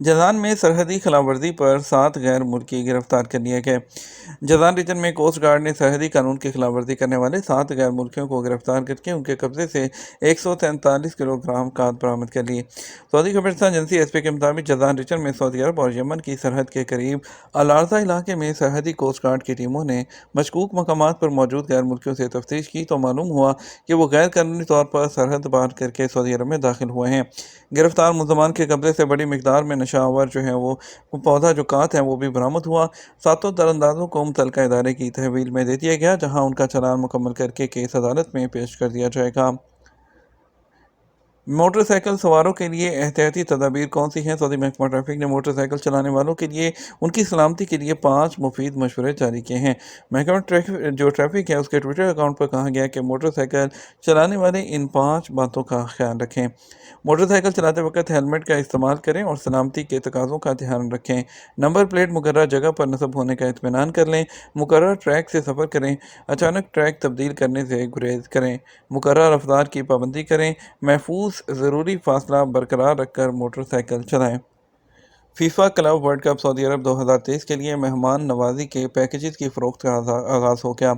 Jazan میں سرحدی خلاف ورزی پر 7 غیر ملکی گرفتار کر لیے گئے۔ جازان ریجن میں کوسٹ گارڈ نے سرحدی قانون کی خلاف ورزی کرنے والے 7 غیر ملکیوں کو گرفتار کر کے ان کے قبضے سے 143 کلو گرام کھاد برآمد کر لی۔ سعودی خبرستان ایجنسی ایس پی کے مطابق جازان ریجن میں سعودی عرب اور یمن کی سرحد کے قریب الارزہ علاقے میں سرحدی کوسٹ گارڈ کی ٹیموں نے مشکوک مقامات پر موجود غیر ملکیوں سے تفتیش کی تو معلوم ہوا کہ وہ غیر قانونی طور پر سرحد پار کر کے سعودی عرب میں داخل ہوئے ہیں۔ گرفتار ملزمان کے قبضے سے بڑی مقدار میں نشہ آور جو ہے وہ پودا جو کات ہے وہ بھی برآمد ہوا۔ 7 تراندازوں کو متعلقہ ادارے کی تحویل میں دے دیا گیا جہاں ان کا چلان مکمل کر کے کیس عدالت میں پیش کر دیا جائے گا۔ موٹر سائیکل سواروں کے لیے احتیاطی تدابیر کون سی ہیں؟ سعودی محکمہ ٹریفک نے موٹر سائیکل چلانے والوں کے لیے ان کی سلامتی کے لیے 5 مفید مشورے جاری کیے ہیں۔ محکمہ ٹریفک ہے اس کے ٹویٹر اکاؤنٹ پر کہا گیا کہ موٹر سائیکل چلانے والے ان 5 باتوں کا خیال رکھیں۔ موٹر سائیکل چلاتے وقت ہیلمٹ کا استعمال کریں اور سلامتی کے تقاضوں کا دھیان رکھیں۔ نمبر پلیٹ مقررہ جگہ پر نصب ہونے کا اطمینان کر لیں۔ مقررہ ٹریک سے سفر کریں۔ اچانک ٹریک تبدیل کرنے سے گریز کریں۔ مقررہ رفتار کی پابندی کریں۔ محفوظ ضروری فاصلہ برقرار رکھ کر موٹر سائیکل چلائیں۔ فیفا کلب ورلڈ کپ سعودی عرب 2023 کے لیے مہمان نوازی کے پیکیجز کی فروخت کا آغاز ہو گیا۔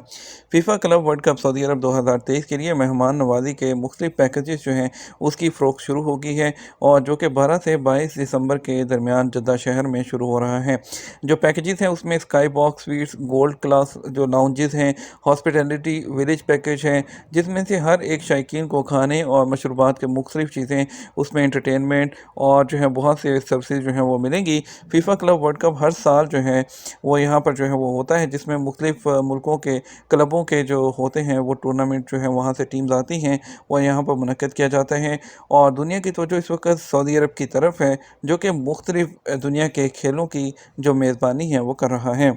فیفا کلب ورلڈ کپ سعودی عرب 2023 کے لیے مہمان نوازی کے مختلف پیکیجز جو ہیں اس کی فروخت شروع ہو گئی ہے اور جو کہ 12 سے 22 دسمبر کے درمیان جدہ شہر میں شروع ہو رہا ہے۔ جو پیکیجز ہیں اس میں sky box suites, gold class جو لاؤنجز ہیں، ہاسپٹیلٹی ویلیج پیکیج ہے جس میں سے ہر ایک شائقین کو کھانے اور مشروبات کے مختلف چیزیں، اس میں انٹرٹینمنٹ اور جو ہے بہت سے سروسز جو ہیں وہ ملیں گی۔ فیفا کلب ورلڈ کپ ہر سال جو ہے وہ یہاں پر جو ہے وہ ہوتا ہے جس میں مختلف ملکوں کے کلبوں کے جو ہوتے ہیں وہ ٹورنامنٹ جو ہے وہاں سے ٹیمز آتی ہیں وہ یہاں پر منعقد کیا جاتا ہے اور دنیا کی توجہ اس وقت سعودی عرب کی طرف ہے جو کہ مختلف دنیا کے کھیلوں کی جو میزبانی ہے وہ کر رہا ہے۔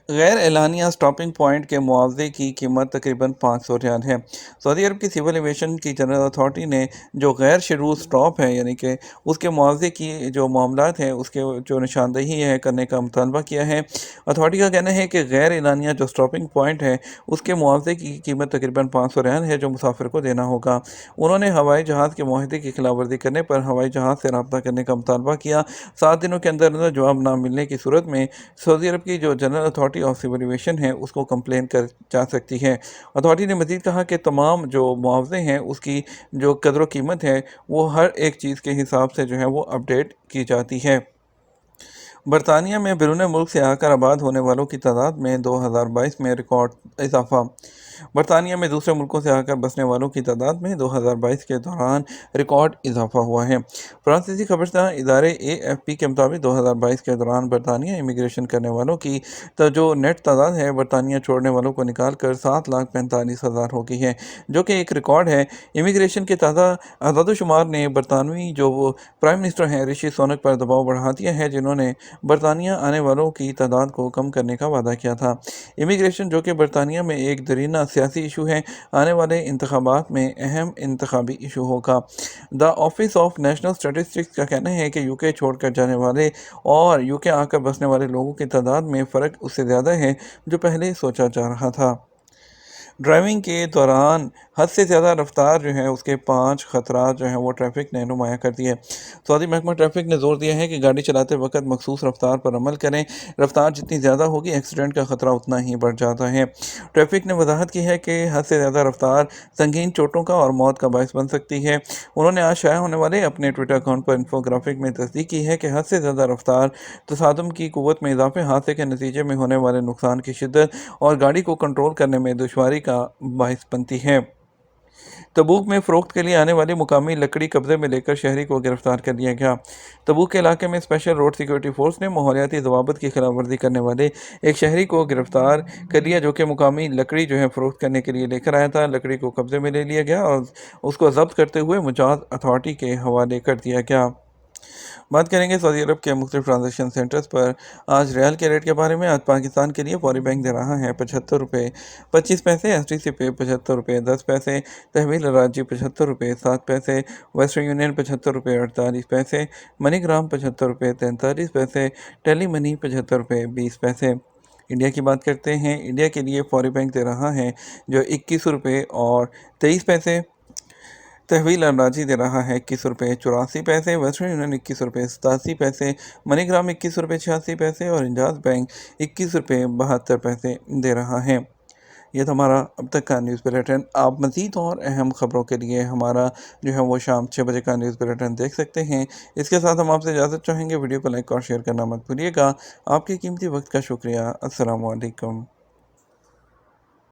غیر اعلانیہ سٹاپنگ پوائنٹ کے معاوضے کی قیمت تقریباً 500 ریال ہے۔ سعودی عرب کی سول ایویشن کی جنرل اتھارٹی نے جو غیر شیڈول سٹاپ ہے یعنی کہ اس کے معاوضے کی جو معاملات ہیں اس کے جو نشاندہی ہے کرنے کا مطالبہ کیا ہے۔ اتھارٹی کا کہنا ہے کہ غیر اعلانیہ جو سٹاپنگ پوائنٹ ہے اس کے معاوضے کی قیمت تقریباً 500 ریال ہے جو مسافر کو دینا ہوگا۔ انہوں نے ہوائی جہاز کے معاہدے کی خلاف ورزی کرنے پر ہوائی جہاز سے رابطہ کرنے کا مطالبہ کیا۔ 7 دنوں کے اندر جواب نہ ملنے کی صورت میں سعودی عرب کی جو general authority of civil aviation ہے اس کو کمپلین کر جا سکتی ہے۔ اتھارٹی نے مزید کہا کہ تمام جو معاوضے ہیں اس کی جو قدر و قیمت ہے وہ ہر ایک چیز کے حساب سے جو ہے وہ اپڈیٹ کی جاتی ہے۔ برطانیہ میں بیرون ملک سے آ کر آباد ہونے والوں کی تعداد میں 2022 میں ریکارڈ اضافہ۔ برطانیہ میں دوسرے ملکوں سے آ کر بسنے والوں کی تعداد میں 2022 کے دوران ریکارڈ اضافہ ہوا ہے۔ فرانسیسی خبرساں ادارے اے ایف پی کے مطابق 2022 کے دوران برطانیہ امیگریشن کرنے والوں کی جو نیٹ تعداد ہے برطانیہ چھوڑنے والوں کو نکال کر 7,45,000 ہو گئی ہے جو کہ ایک ریکارڈ ہے۔ امیگریشن کے تازہ اعداد و شمار نے برطانوی جو وہ پرائم منسٹر ہیں رشی سونک پر دباؤ بڑھا دیا ہے جنہوں نے برطانیہ آنے والوں کی تعداد کو کم کرنے کا وعدہ کیا تھا۔ امیگریشن جو کہ برطانیہ میں ایک درینہ سیاسی ایشو ہے آنے والے انتخابات میں اہم انتخابی ایشو ہوگا۔ The office of national statistics کا کہنا ہے کہ یو کے چھوڑ کر جانے والے اور یو کے آ کر بسنے والے لوگوں کی تعداد میں فرق اس سے زیادہ ہے جو پہلے سوچا جا رہا تھا۔ ڈرائیونگ کے دوران حد سے زیادہ رفتار جو ہے اس کے 5 خطرات جو ہیں وہ ٹریفک نے نمایاں کر دیے۔ سعودی محکمہ ٹریفک نے زور دیا ہے کہ گاڑی چلاتے وقت مخصوص رفتار پر عمل کریں۔ رفتار جتنی زیادہ ہوگی ایکسیڈنٹ کا خطرہ اتنا ہی بڑھ جاتا ہے۔ ٹریفک نے وضاحت کی ہے کہ حد سے زیادہ رفتار سنگین چوٹوں کا اور موت کا باعث بن سکتی ہے۔ انہوں نے آج شائع ہونے والے اپنے ٹویٹر اکاؤنٹ پر انفوگرافک میں تصدیق کی ہے کہ حد سے زیادہ رفتار تصادم کی قوت میں اضافے، حادثے کے نتیجے میں ہونے والے نقصان کی شدت اور گاڑی کو کنٹرول کرنے میں دشواری کا باعث بنتی ہے۔ تبوک میں فروخت کے لیے آنے والی مقامی لکڑی قبضے میں لے کر شہری کو گرفتار کر لیا گیا۔ تبوک کے علاقے میں اسپیشل روڈ سیکورٹی فورس نے ماحولیاتی ضوابط کی خلاف ورزی کرنے والے ایک شہری کو گرفتار کر لیا جو کہ مقامی لکڑی جو ہے فروخت کرنے کے لیے لے کر آیا تھا۔ لکڑی کو قبضے میں لے لیا گیا اور اس کو ضبط کرتے ہوئے مجاز اتھارٹی کے حوالے کر دیا گیا۔ بات کریں گے سعودی عرب کے مختلف ٹرانزیکشن سینٹرز پر آج ریال کے ریٹ کے بارے میں۔ آج پاکستان کے لیے فوری بینک دے رہا ہے 75 روپے 25 پیسے، ایس ٹی سی پے 75 روپے 10 پیسے، تحویل راجی 75 روپے 7 پیسے، ویسٹرن یونین 75 روپے 48 پیسے، منی گرام 75 روپے 43 پیسے، ٹیلی منی 75 روپے 20 پیسے۔ انڈیا کی بات کرتے ہیں۔ انڈیا کے لیے فوری بینک دے رہا ہے جو 21 روپے اور 23 پیسے، تحویل اراضی دے رہا ہے 21 روپے 84 پیسے، ویسٹرن یونین 21 روپے 87 پیسے، منی گرام 21 روپے 86 پیسے اور انجاز بینک 21 روپے 72 پیسے دے رہا ہے۔ یہ تو ہمارا اب تک کا نیوز بلیٹن۔ آپ مزید اور اہم خبروں کے لیے ہمارا جو ہے وہ شام 6 بجے کا نیوز بلیٹن دیکھ سکتے ہیں۔ اس کے ساتھ ہم آپ سے اجازت چاہیں گے، ویڈیو کو لائک اور شیئر کرنا مت بھولیے گا۔ آپ کے قیمتی وقت کا شکریہ۔ السلام علیکم۔